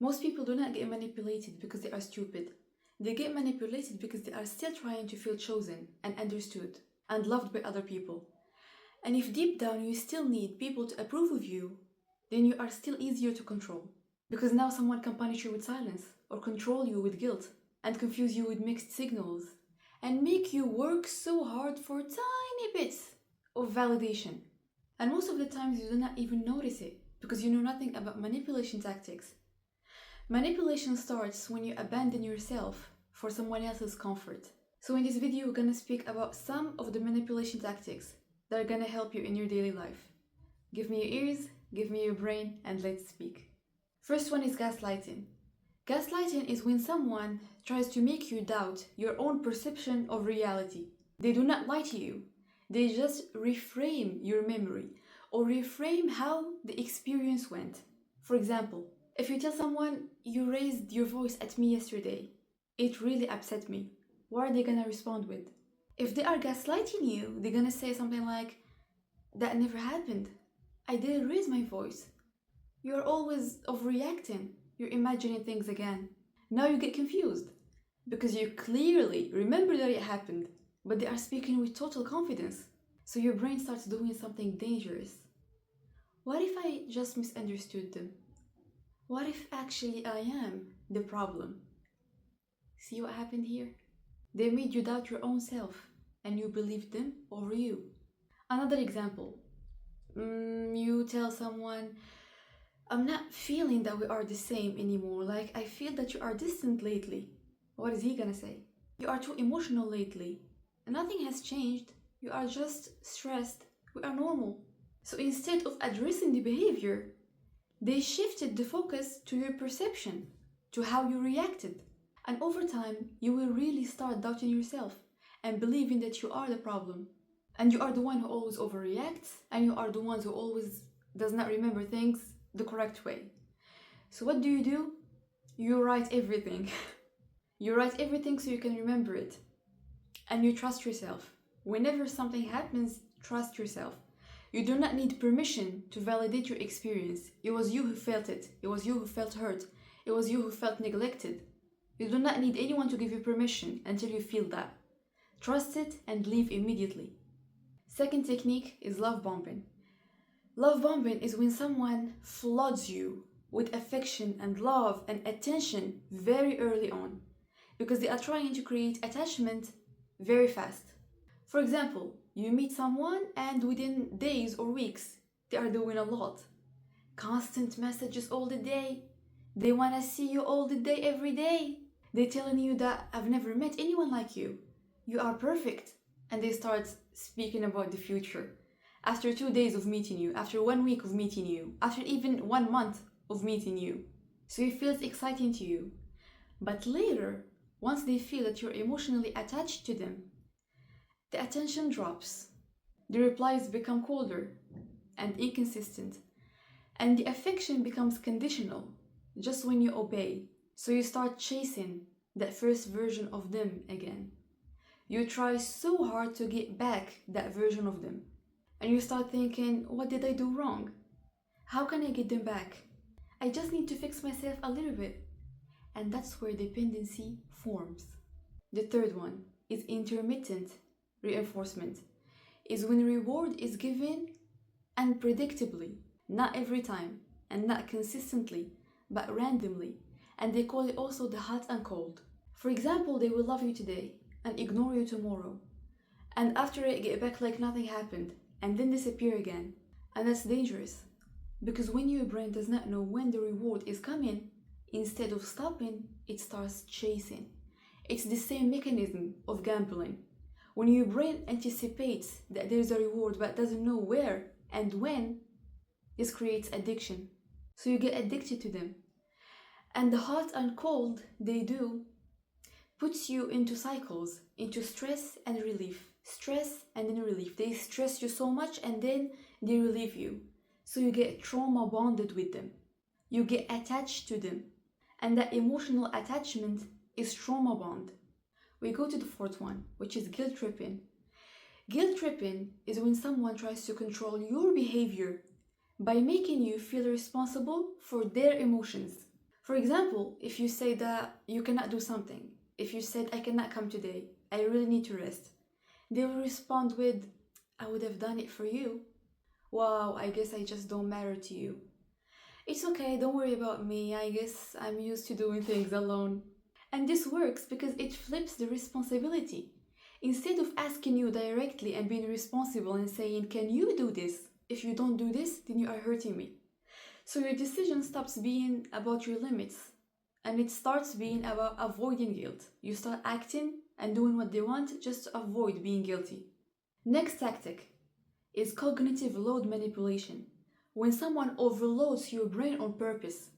Most people do not get manipulated because they are stupid. They get manipulated because they are still trying to feel chosen and understood and loved by other people. And if deep down you still need people to approve of you, then you are still easier to control. Because now someone can punish you with silence, or control you with guilt, and confuse you with mixed signals, and make you work so hard for tiny bits of validation. And most of the times you do not even notice it, because you know nothing about manipulation tactics. Manipulation starts when you abandon yourself for someone else's comfort. So in this video, we're gonna speak about some of the manipulation tactics that are gonna help you in your daily life. Give me your ears, give me your brain, and let's speak. First one is gaslighting. Gaslighting is when someone tries to make you doubt your own perception of reality. They do not lie to you. They just reframe your memory or reframe how the experience went. For example, if you tell someone, you raised your voice at me yesterday, it really upset me, what are they gonna respond with? If they are gaslighting you, they're gonna say something like, that never happened. I didn't raise my voice. You're always overreacting. You're imagining things again. Now you get confused because you clearly remember that it happened, but they are speaking with total confidence. So your brain starts doing something dangerous. What if I just misunderstood them? What if actually I am the problem? See what happened here? They made you doubt your own self and you believed them over you. Another example. You tell someone, I'm not feeling that we are the same anymore. Like, I feel that you are distant lately. What is he gonna say? You are too emotional lately. Nothing has changed. You are just stressed. We are normal. So instead of addressing the behavior, they shifted the focus to your perception, to how you reacted. And over time, you will really start doubting yourself and believing that you are the problem. And you are the one who always overreacts, and you are the one who always does not remember things the correct way. So what do? You write everything. You write everything so you can remember it. And you trust yourself. Whenever something happens, trust yourself. You do not need permission to validate your experience. It was you who felt it. It was you who felt hurt. It was you who felt neglected. You do not need anyone to give you permission until you feel that. Trust it and leave immediately. Second technique is love bombing. Love bombing is when someone floods you with affection and love and attention very early on, because they are trying to create attachment very fast. For example, you meet someone and within days or weeks, they are doing a lot. Constant messages all the day. They want to see you all the day, every day. They're telling you that I've never met anyone like you. You are perfect. And they start speaking about the future. After 2 days of meeting you, after 1 week of meeting you, after even 1 month of meeting you. So it feels exciting to you. But later, once they feel that you're emotionally attached to them, the attention drops. The replies become colder and inconsistent. And the affection becomes conditional, just when you obey. So you start chasing that first version of them again. You try so hard to get back that version of them. And you start thinking, what did I do wrong? How can I get them back? I just need to fix myself a little bit. And that's where dependency forms. The third one is intermittent reinforcement. Is when reward is given unpredictably, not every time, and not consistently, but randomly. And they call it also the hot and cold. For example, they will love you today and ignore you tomorrow. And after it, get back like nothing happened, and then disappear again. And that's dangerous. Because when your brain does not know when the reward is coming, instead of stopping, it starts chasing. It's the same mechanism of gambling. When your brain anticipates that there's a reward but doesn't know where and when, this creates addiction. So you get addicted to them. And the hot and cold they do puts you into cycles, into stress and relief. Stress and then relief. They stress you so much and then they relieve you. So you get trauma bonded with them. You get attached to them. And that emotional attachment is trauma bond. We go to the fourth one, which is guilt tripping. Guilt tripping is when someone tries to control your behavior by making you feel responsible for their emotions. For example, if you say that you cannot do something, if you said, I cannot come today, I really need to rest, they will respond with, I would have done it for you. Wow, I guess I just don't matter to you. It's okay, don't worry about me, I guess I'm used to doing things alone. And this works because it flips the responsibility. Instead of asking you directly and being responsible and saying, can you do this? If you don't do this, then you are hurting me. So your decision stops being about your limits and it starts being about avoiding guilt. You start acting and doing what they want just to avoid being guilty. Next tactic is cognitive load manipulation. When someone overloads your brain on purpose.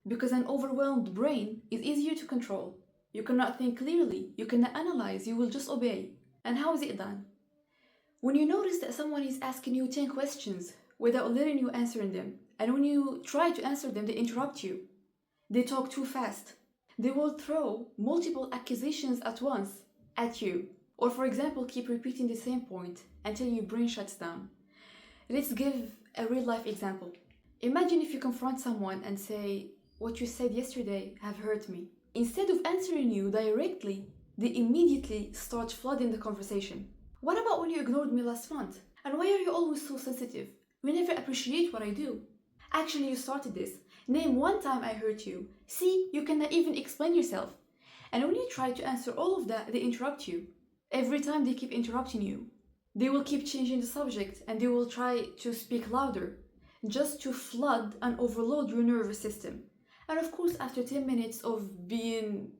Because an overwhelmed brain is easier to control. You cannot think clearly, you cannot analyze, you will just obey. And how is it done? When you notice that someone is asking you 10 questions without letting you answer them, and when you try to answer them, they interrupt you. They talk too fast. They will throw multiple accusations at once at you. Or for example, keep repeating the same point until your brain shuts down. Let's give a real life example. Imagine if you confront someone and say, what you said yesterday have hurt me. Instead of answering you directly, they immediately start flooding the conversation. What about when you ignored me last month? And why are you always so sensitive? You never appreciate what I do. Actually, you started this. Name one time I hurt you. See, you cannot even explain yourself. And when you try to answer all of that, they interrupt you. Every time they keep interrupting you. They will keep changing the subject and they will try to speak louder, just to flood and overload your nervous system. And of course, after 10 minutes of being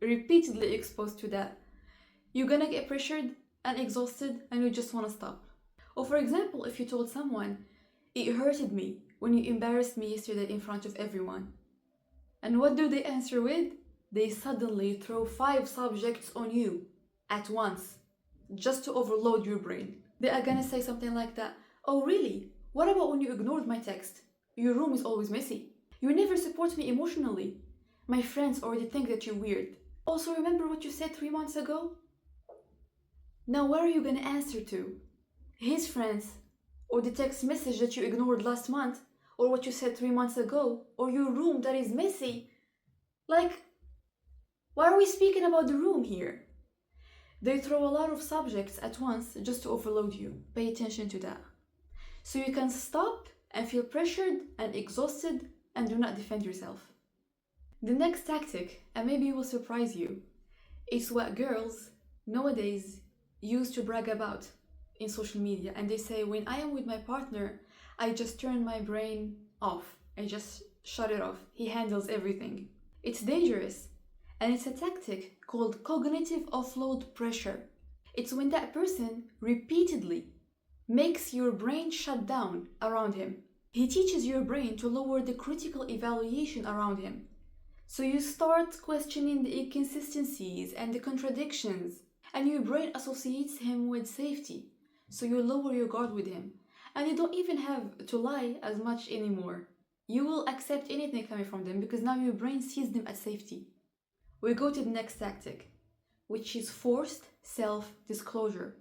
repeatedly exposed to that, you're gonna get pressured and exhausted and you just wanna stop. Or for example, if you told someone, it hurted me when you embarrassed me yesterday in front of everyone. And what do they answer with? They suddenly throw 5 subjects on you at once, just to overload your brain. They are gonna say something like that, oh really? What about when you ignored my text? Your room is always messy. You never support me emotionally. My friends already think that you're weird. Also, remember what you said 3 months ago? Now what are you gonna answer to? His friends? Or the text message that you ignored last month? Or what you said 3 months ago? Or your room that is messy? Like, why are we speaking about the room here? They throw a lot of subjects at once just to overload you. Pay attention to that. So you can stop and feel pressured and exhausted and do not defend yourself. The next tactic, and maybe it will surprise you, it's what girls nowadays use to brag about in social media. And they say, when I am with my partner, I just turn my brain off. I just shut it off. He handles everything. It's dangerous. And it's a tactic called cognitive offload pressure. It's when that person repeatedly makes your brain shut down around him. He teaches your brain to lower the critical evaluation around him. So you start questioning the inconsistencies and the contradictions, and your brain associates him with safety. So you lower your guard with him. And you don't even have to lie as much anymore. You will accept anything coming from them because now your brain sees them as safety. We go to the next tactic, which is forced self-disclosure.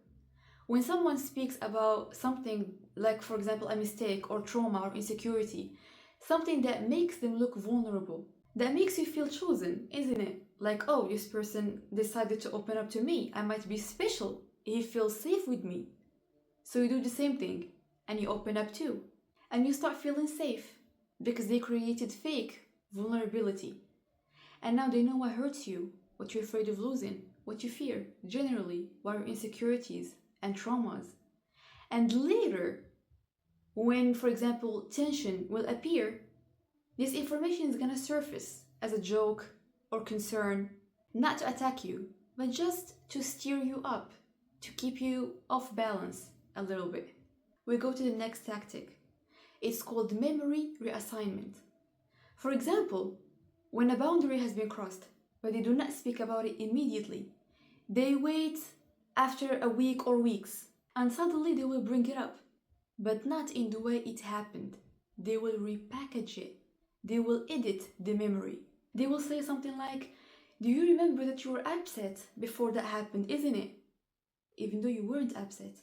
When someone speaks about something like, for example, a mistake or trauma or insecurity, something that makes them look vulnerable, that makes you feel chosen, isn't it? Like, oh, this person decided to open up to me. I might be special. He feels safe with me. So you do the same thing and you open up too. And you start feeling safe because they created fake vulnerability. And now they know what hurts you, what you're afraid of losing, what you fear, generally, what are insecurities and traumas. And later, when, for example, tension will appear, this information is gonna surface as a joke or concern, not to attack you, but just to steer you up, to keep you off balance a little bit. We go to the next tactic. It's called memory reassignment. For example, when a boundary has been crossed, but they do not speak about it immediately, they wait after a week or weeks, and suddenly they will bring it up, but not in the way it happened. They will repackage it. They will edit the memory. They will say something like, do you remember that you were upset before that happened, isn't it? Even though you weren't upset.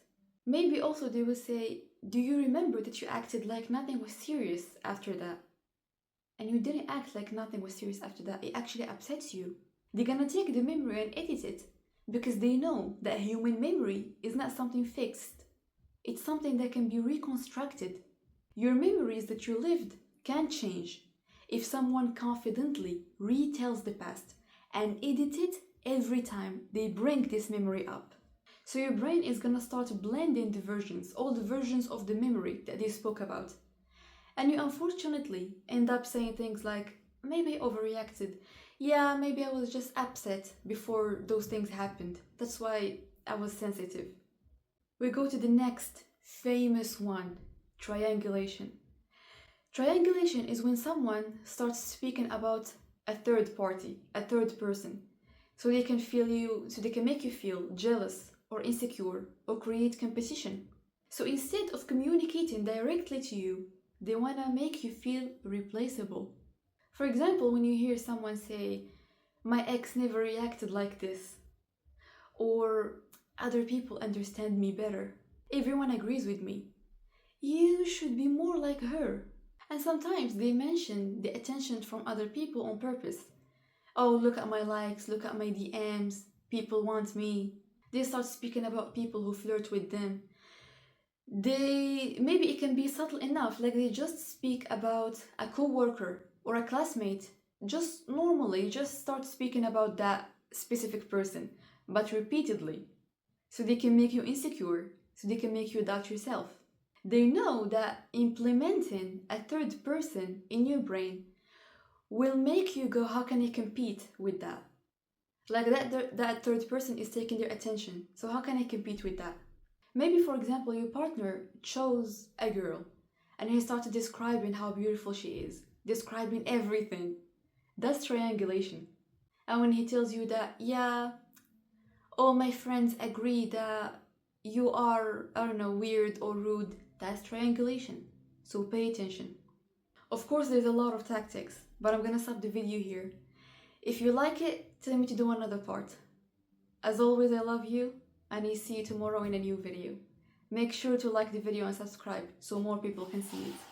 Maybe also they will say, do you remember that you acted like nothing was serious after that? and you didn't act like nothing was serious after that, it actually upsets you. They're gonna take the memory and edit it because they know that human memory is not something fixed. It's something that can be reconstructed. Your memories that you lived can change if someone confidently retells the past and edit it every time they bring this memory up. So your brain is gonna start blending the versions, all the versions of the memory that they spoke about. And you unfortunately end up saying things like, maybe I overreacted. Yeah, maybe I was just upset before those things happened. That's why I was sensitive. We go to the next famous one, triangulation. Triangulation is when someone starts speaking about a third party, a third person, so they can make you feel jealous or insecure or create competition. So instead of communicating directly to you, they want to make you feel replaceable. For example, when you hear someone say, my ex never reacted like this, or other people understand me better, everyone agrees with me, you should be more like her. And sometimes they mention the attention from other people on purpose. Oh, look at my likes, look at my DMs, people want me. They start speaking about people who flirt with them. Maybe it can be subtle enough, like they just speak about a co-worker or a classmate, just normally, just start speaking about that specific person, but repeatedly, so they can make you insecure, so they can make you doubt yourself. They know that implementing a third person in your brain will make you go, how can I compete with that? Like that third person is taking their attention, so how can I compete with that? Maybe, for example, your partner chose a girl and he started describing how beautiful she is, describing everything. That's triangulation. And when he tells you that, yeah, all my friends agree that you are, I don't know, weird or rude, that's triangulation. So pay attention. Of course, there's a lot of tactics, but I'm gonna stop the video here. If you like it, tell me to do another part. As always, I love you, and I see you tomorrow in a new video. Make sure to like the video and subscribe so more people can see it.